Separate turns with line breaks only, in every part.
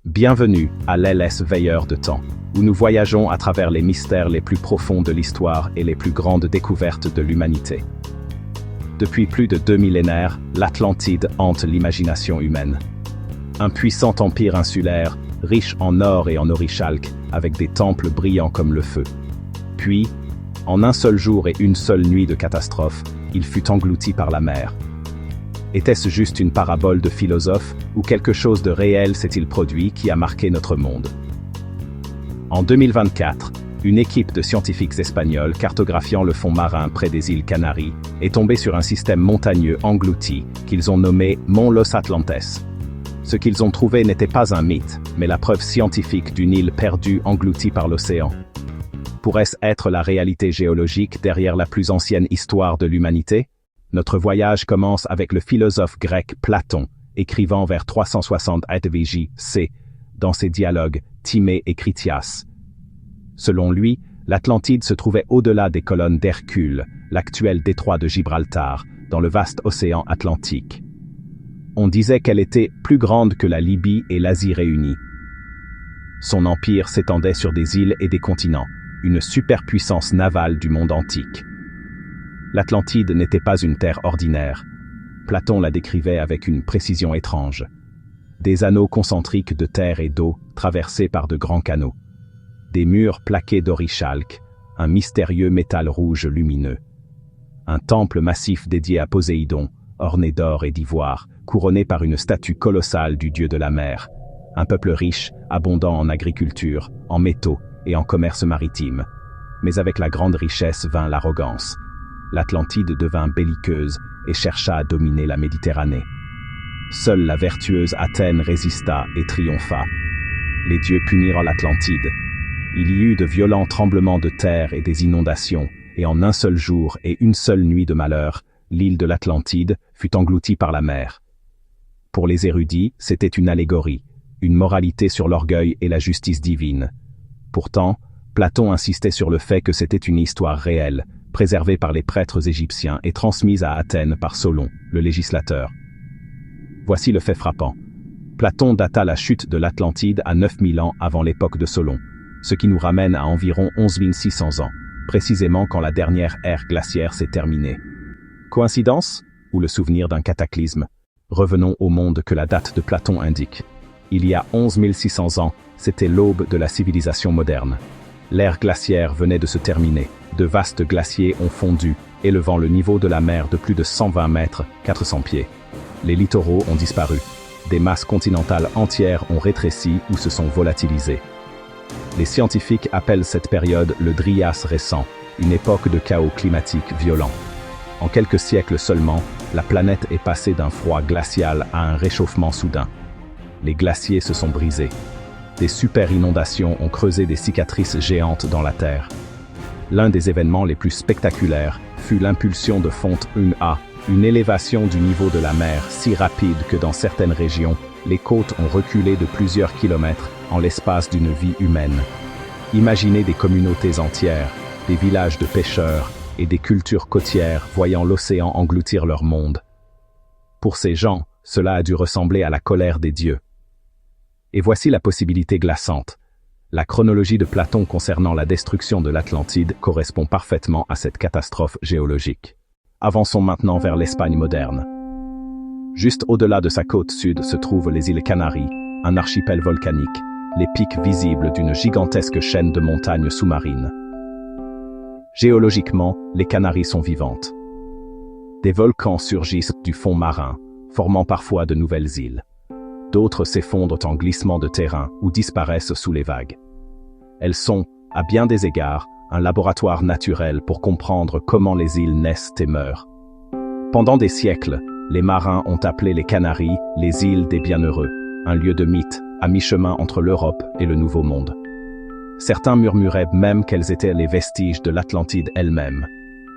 Bienvenue à l'LS Veilleur de Temps, où nous voyageons à travers les mystères les plus profonds de l'histoire et les plus grandes découvertes de l'humanité. Depuis plus de 2 millénaires, l'Atlantide hante l'imagination humaine. Un puissant empire insulaire, riche en or et en orichalque, avec des temples brillants comme le feu. Puis, en un seul jour et une seule nuit de catastrophe, il fut englouti par la mer. Était-ce juste une parabole de philosophe, ou quelque chose de réel s'est-il produit qui a marqué notre monde? En 2024, une équipe de scientifiques espagnols cartographiant le fond marin près des îles Canaries est tombée sur un système montagneux englouti qu'ils ont nommé Mont Los Atlantes. Ce qu'ils ont trouvé n'était pas un mythe, mais la preuve scientifique d'une île perdue engloutie par l'océan. Pourrait-ce être la réalité géologique derrière la plus ancienne histoire de l'humanité? Notre voyage commence avec le philosophe grec Platon, écrivant vers 360 AD-C, dans ses dialogues Timée et Critias. Selon lui, l'Atlantide se trouvait au-delà des colonnes d'Hercule, l'actuel détroit de Gibraltar, dans le vaste océan Atlantique. On disait qu'elle était plus grande que la Libye et l'Asie réunies. Son empire s'étendait sur des îles et des continents, une superpuissance navale du monde antique. L'Atlantide n'était pas une terre ordinaire. Platon la décrivait avec une précision étrange. Des anneaux concentriques de terre et d'eau traversés par de grands canaux. Des murs plaqués d'orichalque, un mystérieux métal rouge lumineux. Un temple massif dédié à Poséidon, orné d'or et d'ivoire, couronné par une statue colossale du dieu de la mer. Un peuple riche, abondant en agriculture, en métaux et en commerce maritime. Mais avec la grande richesse vint l'arrogance. L'Atlantide devint belliqueuse et chercha à dominer la Méditerranée. Seule la vertueuse Athènes résista et triompha. Les dieux punirent l'Atlantide. Il y eut de violents tremblements de terre et des inondations, et en un seul jour et une seule nuit de malheur, l'île de l'Atlantide fut engloutie par la mer. Pour les érudits, c'était une allégorie, une moralité sur l'orgueil et la justice divine. Pourtant, Platon insistait sur le fait que c'était une histoire réelle, préservée par les prêtres égyptiens et transmise à Athènes par Solon, le législateur. Voici le fait frappant. Platon data la chute de l'Atlantide à 9000 ans avant l'époque de Solon, ce qui nous ramène à environ 11 600 ans, précisément quand la dernière ère glaciaire s'est terminée. Coïncidence ou le souvenir d'un cataclysme? Revenons au monde que la date de Platon indique. Il y a 11 600 ans, c'était l'aube de la civilisation moderne. L'ère glaciaire venait de se terminer. De vastes glaciers ont fondu, élevant le niveau de la mer de plus de 120 mètres, 400 pieds. Les littoraux ont disparu. Des masses continentales entières ont rétréci ou se sont volatilisées. Les scientifiques appellent cette période le Dryas récent, une époque de chaos climatique violent. En quelques siècles seulement, la planète est passée d'un froid glacial à un réchauffement soudain. Les glaciers se sont brisés. Des super inondations ont creusé des cicatrices géantes dans la Terre. L'un des événements les plus spectaculaires fut l'impulsion de fonte 1A, une élévation du niveau de la mer si rapide que dans certaines régions, les côtes ont reculé de plusieurs kilomètres en l'espace d'une vie humaine. Imaginez des communautés entières, des villages de pêcheurs et des cultures côtières voyant l'océan engloutir leur monde. Pour ces gens, cela a dû ressembler à la colère des dieux. Et voici la possibilité glaçante. La chronologie de Platon concernant la destruction de l'Atlantide correspond parfaitement à cette catastrophe géologique. Avançons maintenant vers l'Espagne moderne. Juste au-delà de sa côte sud se trouvent les îles Canaries, un archipel volcanique, les pics visibles d'une gigantesque chaîne de montagnes sous-marines. Géologiquement, les Canaries sont vivantes. Des volcans surgissent du fond marin, formant parfois de nouvelles îles. D'autres s'effondrent en glissement de terrain ou disparaissent sous les vagues. Elles sont, à bien des égards, un laboratoire naturel pour comprendre comment les îles naissent et meurent. Pendant des siècles, les marins ont appelé les Canaries les îles des bienheureux, un lieu de mythe, à mi-chemin entre l'Europe et le Nouveau Monde. Certains murmuraient même qu'elles étaient les vestiges de l'Atlantide elle-même.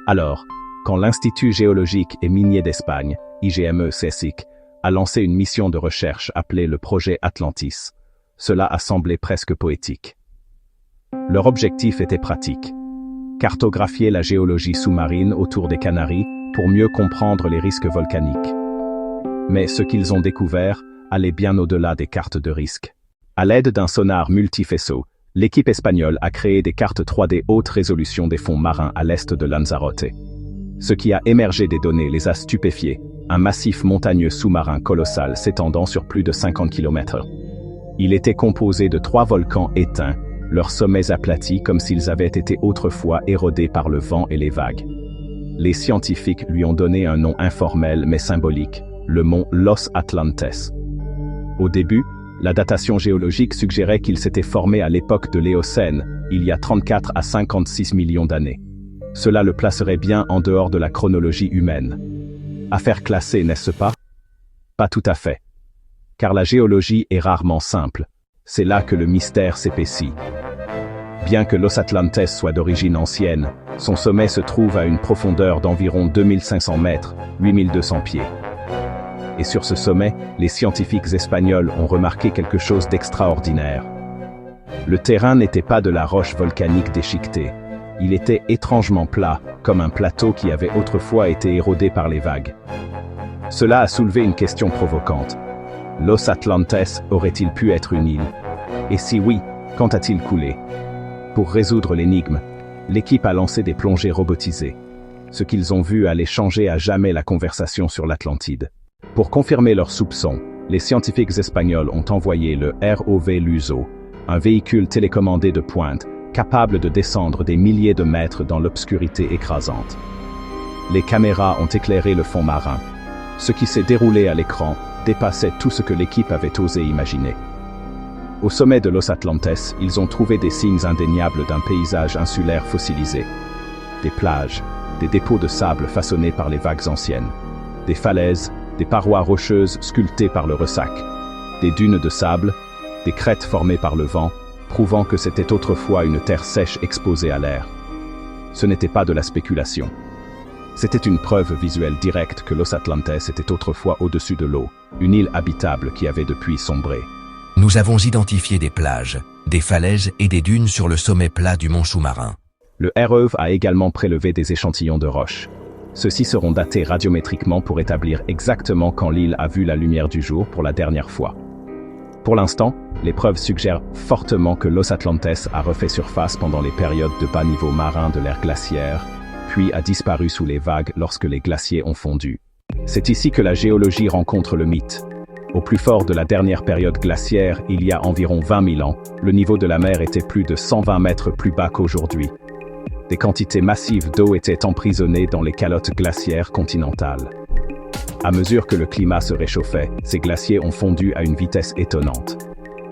Alors, quand l'Institut géologique et minier d'Espagne, IGME-CSIC, a lancé une mission de recherche appelée le projet Atlantis, cela a semblé presque poétique. Leur objectif était pratique. Cartographier la géologie sous-marine autour des Canaries pour mieux comprendre les risques volcaniques. Mais ce qu'ils ont découvert allait bien au-delà des cartes de risque. À l'aide d'un sonar multifaisceau, l'équipe espagnole a créé des cartes 3D haute résolution des fonds marins à l'est de Lanzarote. Ce qui a émergé des données les a stupéfiés, un massif montagneux sous-marin colossal s'étendant sur plus de 50 km. Il était composé de 3 volcans éteints, leurs sommets aplatis comme s'ils avaient été autrefois érodés par le vent et les vagues. Les scientifiques lui ont donné un nom informel mais symbolique, le mont Los Atlantes. Au début, la datation géologique suggérait qu'il s'était formé à l'époque de l'Éocène, il y a 34 à 56 millions d'années. Cela le placerait bien en dehors de la chronologie humaine. Affaire classée, n'est-ce pas? Pas tout à fait. Car la géologie est rarement simple. C'est là que le mystère s'épaissit. Bien que Los Atlantes soit d'origine ancienne, son sommet se trouve à une profondeur d'environ 2500 mètres, 8200 pieds. Et sur ce sommet, les scientifiques espagnols ont remarqué quelque chose d'extraordinaire. Le terrain n'était pas de la roche volcanique déchiquetée. Il était étrangement plat, comme un plateau qui avait autrefois été érodé par les vagues. Cela a soulevé une question provocante. Los Atlantes aurait-il pu être une île? Et si oui, quand a-t-il coulé? Pour résoudre l'énigme, l'équipe a lancé des plongées robotisées. Ce qu'ils ont vu allait changer à jamais la conversation sur l'Atlantide. Pour confirmer leurs soupçons, les scientifiques espagnols ont envoyé le ROV Luso, un véhicule télécommandé de pointe, capable de descendre des milliers de mètres dans l'obscurité écrasante. Les caméras ont éclairé le fond marin. Ce qui s'est déroulé à l'écran dépassait tout ce que l'équipe avait osé imaginer. Au sommet de Los Atlantes, ils ont trouvé des signes indéniables d'un paysage insulaire fossilisé. Des plages, des dépôts de sable façonnés par les vagues anciennes, des falaises, des parois rocheuses sculptées par le ressac, des dunes de sable, des crêtes formées par le vent, prouvant que c'était autrefois une terre sèche exposée à l'air. Ce n'était pas de la spéculation. C'était une preuve visuelle directe que Los Atlantes était autrefois au-dessus de l'eau, une île habitable qui avait depuis sombré.
Nous avons identifié des plages, des falaises et des dunes sur le sommet plat du mont sous-marin.
Le ROV a également prélevé des échantillons de roches. Ceux-ci seront datés radiométriquement pour établir exactement quand l'île a vu la lumière du jour pour la dernière fois. Pour l'instant, les preuves suggèrent fortement que Los Atlantes a refait surface pendant les périodes de bas niveau marin de l'ère glaciaire, puis a disparu sous les vagues lorsque les glaciers ont fondu. C'est ici que la géologie rencontre le mythe. Au plus fort de la dernière période glaciaire, il y a environ 20 000 ans, le niveau de la mer était plus de 120 mètres plus bas qu'aujourd'hui. Des quantités massives d'eau étaient emprisonnées dans les calottes glaciaires continentales. À mesure que le climat se réchauffait, ces glaciers ont fondu à une vitesse étonnante.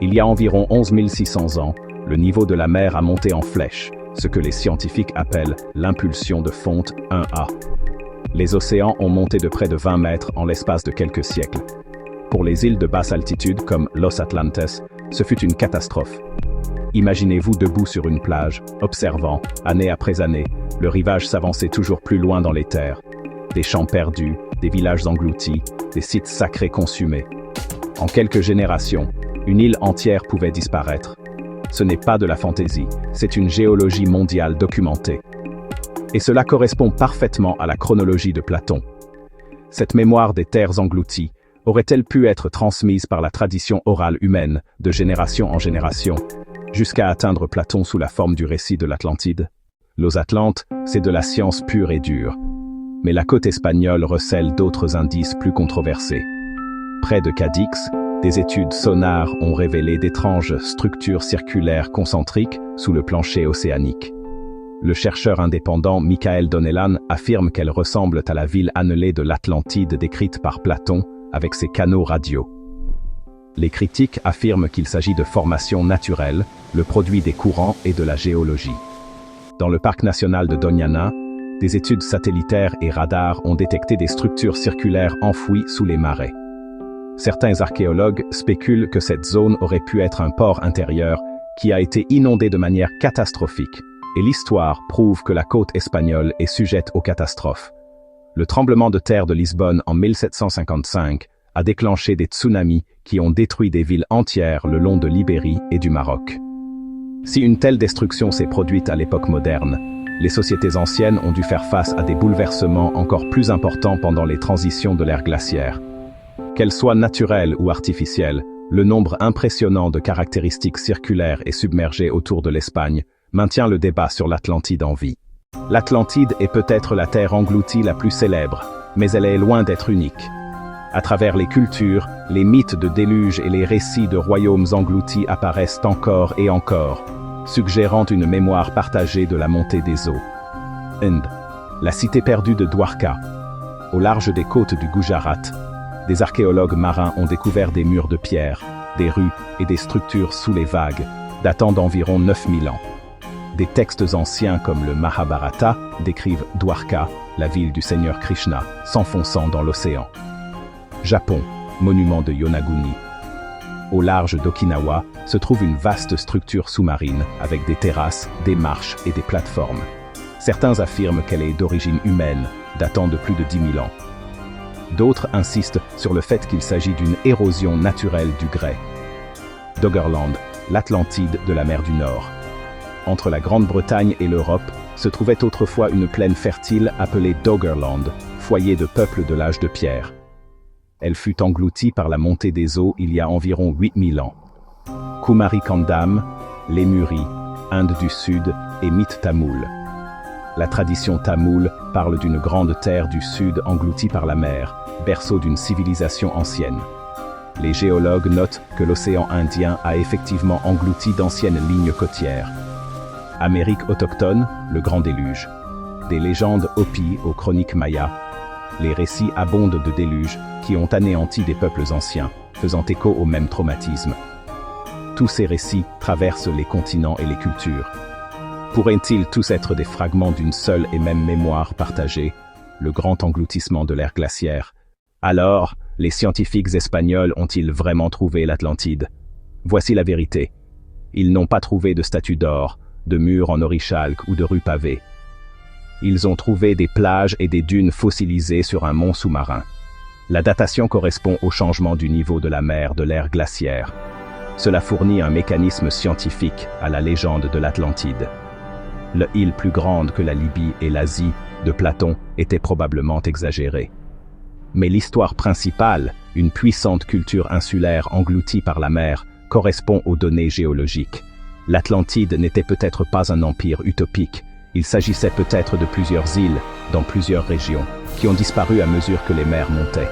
Il y a environ 11 600 ans, le niveau de la mer a monté en flèche, ce que les scientifiques appellent l'impulsion de fonte 1A. Les océans ont monté de près de 20 mètres en l'espace de quelques siècles. Pour les îles de basse altitude comme Los Atlantes, ce fut une catastrophe. Imaginez-vous debout sur une plage, observant, année après année, le rivage s'avancer toujours plus loin dans les terres. Des champs perdus, des villages engloutis, des sites sacrés consumés. En quelques générations, une île entière pouvait disparaître. Ce n'est pas de la fantaisie, c'est une géologie mondiale documentée. Et cela correspond parfaitement à la chronologie de Platon. Cette mémoire des terres englouties aurait-elle pu être transmise par la tradition orale humaine, de génération en génération, jusqu'à atteindre Platon sous la forme du récit de l'Atlantide? Los Atlantes, c'est de la science pure et dure. Mais la côte espagnole recèle d'autres indices plus controversés. Près de Cadix, des études sonars ont révélé d'étranges structures circulaires concentriques sous le plancher océanique. Le chercheur indépendant Michael Donnellan affirme qu'elles ressemblent à la ville annelée de l'Atlantide décrite par Platon avec ses canaux radio. Les critiques affirment qu'il s'agit de formations naturelles, le produit des courants et de la géologie. Dans le parc national de Doñana, des études satellitaires et radars ont détecté des structures circulaires enfouies sous les marais. Certains archéologues spéculent que cette zone aurait pu être un port intérieur qui a été inondé de manière catastrophique, et l'histoire prouve que la côte espagnole est sujette aux catastrophes. Le tremblement de terre de Lisbonne en 1755 a déclenché des tsunamis qui ont détruit des villes entières le long de l'Ibérie et du Maroc. Si une telle destruction s'est produite à l'époque moderne, les sociétés anciennes ont dû faire face à des bouleversements encore plus importants pendant les transitions de l'ère glaciaire. Qu'elles soient naturelles ou artificielles, Le nombre impressionnant de caractéristiques circulaires et submergées autour de l'Espagne maintient le débat sur l'Atlantide en vie. L'Atlantide est peut-être la terre engloutie la plus célèbre, mais elle est loin d'être unique. À travers les cultures, les mythes de déluge et les récits de royaumes engloutis apparaissent encore et encore, suggérant une mémoire partagée de la montée des eaux. Inde, la cité perdue de Dwarka. Au large des côtes du Gujarat, des archéologues marins ont découvert des murs de pierre, des rues et des structures sous les vagues, datant d'environ 9000 ans. Des textes anciens comme le Mahabharata décrivent Dwarka, la ville du seigneur Krishna, s'enfonçant dans l'océan. Japon, monument de Yonaguni. Au large d'Okinawa se trouve une vaste structure sous-marine avec des terrasses, des marches et des plateformes. Certains affirment qu'elle est d'origine humaine, datant de plus de 10 000 ans. D'autres insistent sur le fait qu'il s'agit d'une érosion naturelle du grès. Doggerland, l'Atlantide de la mer du Nord. Entre la Grande-Bretagne et l'Europe se trouvait autrefois une plaine fertile appelée Doggerland, foyer de peuples de l'âge de pierre. Elle fut engloutie par la montée des eaux il y a environ 8000 ans. Kumarikandam, Lémurie, Inde du Sud et mythe tamoul. La tradition tamoule parle d'une grande terre du Sud engloutie par la mer, berceau d'une civilisation ancienne. Les géologues notent que l'océan Indien a effectivement englouti d'anciennes lignes côtières. Amérique autochtone, le grand déluge. Des légendes Hopi aux chroniques mayas. Les récits abondent de déluges qui ont anéanti des peuples anciens, faisant écho au même traumatisme. Tous ces récits traversent les continents et les cultures. Pourraient-ils tous être des fragments d'une seule et même mémoire partagée, le grand engloutissement de l'ère glaciaire? Alors, les scientifiques espagnols ont-ils vraiment trouvé l'Atlantide? Voici la vérité. Ils n'ont pas trouvé de statues d'or, de murs en orichalque ou de rues pavées. Ils ont trouvé des plages et des dunes fossilisées sur un mont sous-marin. La datation correspond au changement du niveau de la mer de l'ère glaciaire. Cela fournit un mécanisme scientifique à la légende de l'Atlantide. L'île plus grande que la Libye et l'Asie de Platon était probablement exagérée. Mais l'histoire principale, une puissante culture insulaire engloutie par la mer, correspond aux données géologiques. L'Atlantide n'était peut-être pas un empire utopique, il s'agissait peut-être de plusieurs îles, dans plusieurs régions, qui ont disparu à mesure que les mers montaient.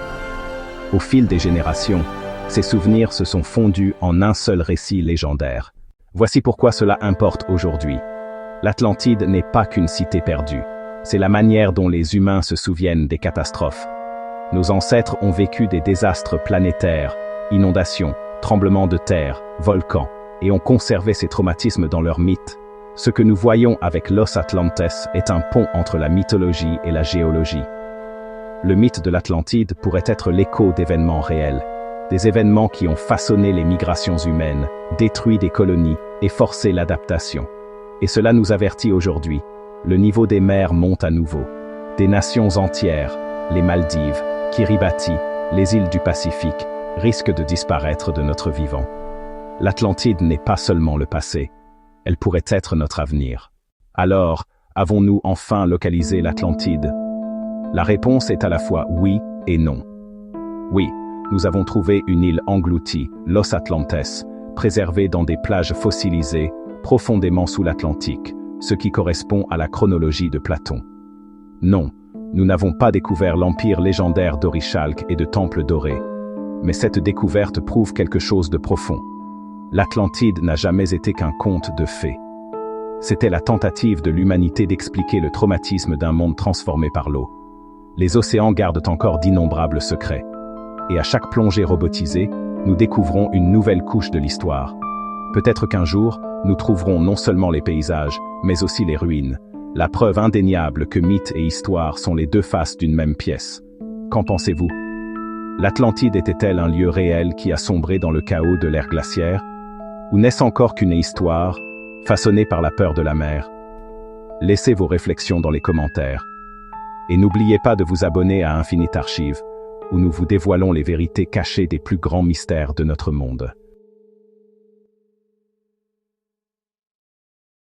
Au fil des générations, ces souvenirs se sont fondus en un seul récit légendaire. Voici pourquoi cela importe aujourd'hui. L'Atlantide n'est pas qu'une cité perdue, c'est la manière dont les humains se souviennent des catastrophes. Nos ancêtres ont vécu des désastres planétaires, inondations, tremblements de terre, volcans, et ont conservé ces traumatismes dans leurs mythes. Ce que nous voyons avec Los Atlantes est un pont entre la mythologie et la géologie. Le mythe de l'Atlantide pourrait être l'écho d'événements réels, des événements qui ont façonné les migrations humaines, détruit des colonies et forcé l'adaptation. Et cela nous avertit aujourd'hui, le niveau des mers monte à nouveau. Des nations entières, les Maldives, Kiribati, les îles du Pacifique, risquent de disparaître de notre vivant. L'Atlantide n'est pas seulement le passé, elle pourrait être notre avenir. Alors, avons-nous enfin localisé l'Atlantide? La réponse est à la fois oui et non. Oui, nous avons trouvé une île engloutie, Los Atlantes, préservée dans des plages fossilisées, profondément sous l'Atlantique, ce qui correspond à la chronologie de Platon. Non, nous n'avons pas découvert l'empire légendaire d'Orichalque et de temples dorés, mais cette découverte prouve quelque chose de profond. L'Atlantide n'a jamais été qu'un conte de fées. C'était la tentative de l'humanité d'expliquer le traumatisme d'un monde transformé par l'eau. Les océans gardent encore d'innombrables secrets. Et à chaque plongée robotisée, nous découvrons une nouvelle couche de l'histoire. Peut-être qu'un jour, nous trouverons non seulement les paysages, mais aussi les ruines. La preuve indéniable que mythe et histoire sont les deux faces d'une même pièce. Qu'en pensez-vous? L'Atlantide était-elle un lieu réel qui a sombré dans le chaos de l'ère glaciaire? Ou n'est-ce encore qu'une histoire, façonnée par la peur de la mer? Laissez vos réflexions dans les commentaires. Et n'oubliez pas de vous abonner à Infinite Archive, où nous vous dévoilons les vérités cachées des plus grands mystères de notre monde.